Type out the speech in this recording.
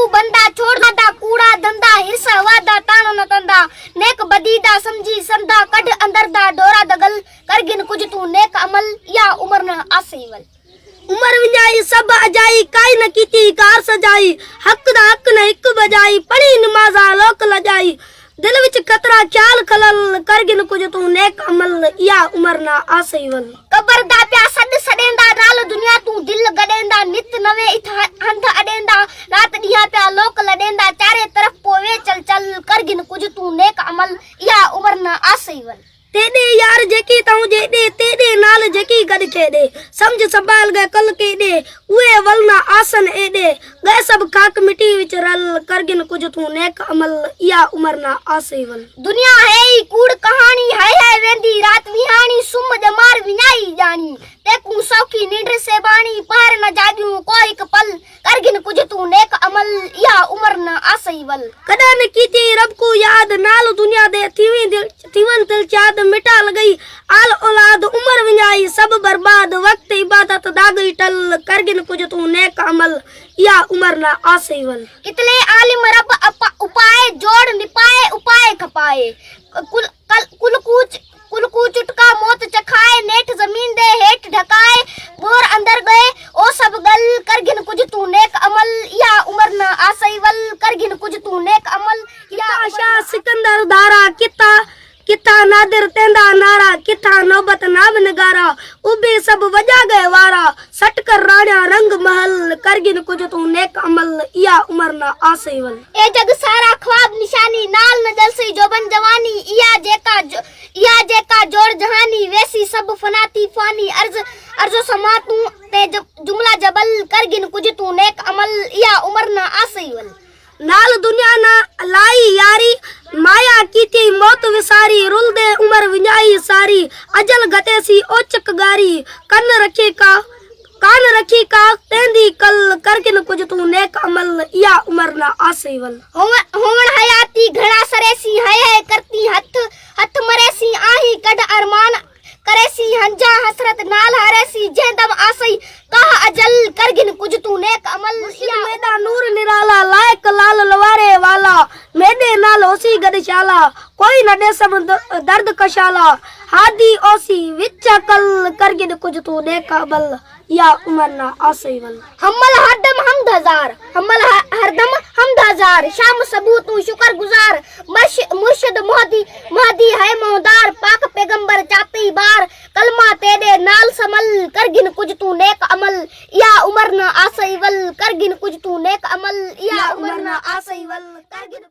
बंदा छोड़ दा कूड़ा धंधा हिरसा वादा तानो न तंदा नेक बदीदा समझी संदा कढ अंदर दा डोरा दगल करगिन कुछ तू नेक अमल या उमर न आसीवल उमर विजाई सब अजाई काई न कीती कार सजाई हक दा हक न एक बजाई पढ़ी नमाजा लोक लजाई दिल विच खतरा ख्याल खलल करगिन कुछ तू नेक अमल या उमर न आसीवल कबर दा प्या सड सडेंदा नाल दुनिया तू दिल गडेंदा नित नवे हंध अडेंदा रात दिया प्या लोक लडेंदा चारे तरफ पोवे चल चल करगिन कुछ तू नेक अमल या उमर न आसीवल तेदे यार जेकी ताऊ जेदे तेदे नाल जेकी गड खेदे समझ संभाल गए कल के दे उए वलना आसन एदे गए सब खाक मिट्टी विच रल करगिन कुछ तू नेक अमल या उमर ना आसीवल दुनिया है ही कूड़ कहानी है वेंदी रात विहानी सुम जमार विनाई जानी तेकू सौखी निंड से बाणी पहर न जागियो कोई एक पल करगिन कुछ तू नेक अमल या उमर न आसीवल कदा न कीती रब को याद नाल दुनिया दे थीवन दिल चाद मिटा गई आल औलाद उमर विनाई सब बर्बाद वक्त इबादत दागई टल करगिन कुछ तू नेक अमल या उमर ना आसीवल कितले आलिम रब उपाय जोड़ निपाए उपाय खपाए कुल चुटका मौत चखाए नेठ जमीन दे हेठ ढकाए बोर अंदर गए ओ सब गल करगिन कुछ तू नेक अमल या उमर न आसीवल करगिन कुछ तू नेक अमल या शाह सिकंदर दारा किता नादिर तेंदा नारा किता नौबत नाम नगारा उबे सब वजा गए वारा सटकर राणा रंग महल करगिन कुछ तू नेक अमल या उमर न आसीवल ए जग सारा ख्वाब निशानी नाल न जलसी जोबन जवानी या जेका जोड़ जहानी वैसी सब फनाती फानी अर्जो समा तू ते जुमला जबल करगिन कुछ तू नेक अमल या उमर न आसीवल नाल दुनिया ना लाई यारी माया कीती मौत विसारी रुल दे उमर विजाई सारी अजल गतेसी ओचक गारी कान रखी का तेंदी कल करगिन कुछ तू नेक अमल या उमर ना आसीवल होवन हयाती घड़ा सरेसी है करती हथ मरेसी आही कड अरमान करेसी हंजा हसरत नाल हरेसी जेदम आसई कहा अजल करगिन कुछ तू नेक अमल या मेदा नूर निराला लायक लाल लवारे वाला मेदे नाल ओसी गदशाला कोई न दे सब दर्द कशाला हादी ओसी विच कल करगिन कुछ तू नेक अमल या उमर ना आसीवल हमल हरदम हमद हजार शाम सबू तू शुक्र गुजार मुर्शिद मोहदी है मोहदार पाक पैगंबर चाती बार कलमा तेरे नाल समल करगिन कुछ तू नेक अमल या उमर न आसीवल करगिन कुछ तू नेक अमल या उमर न आसीवल करगिन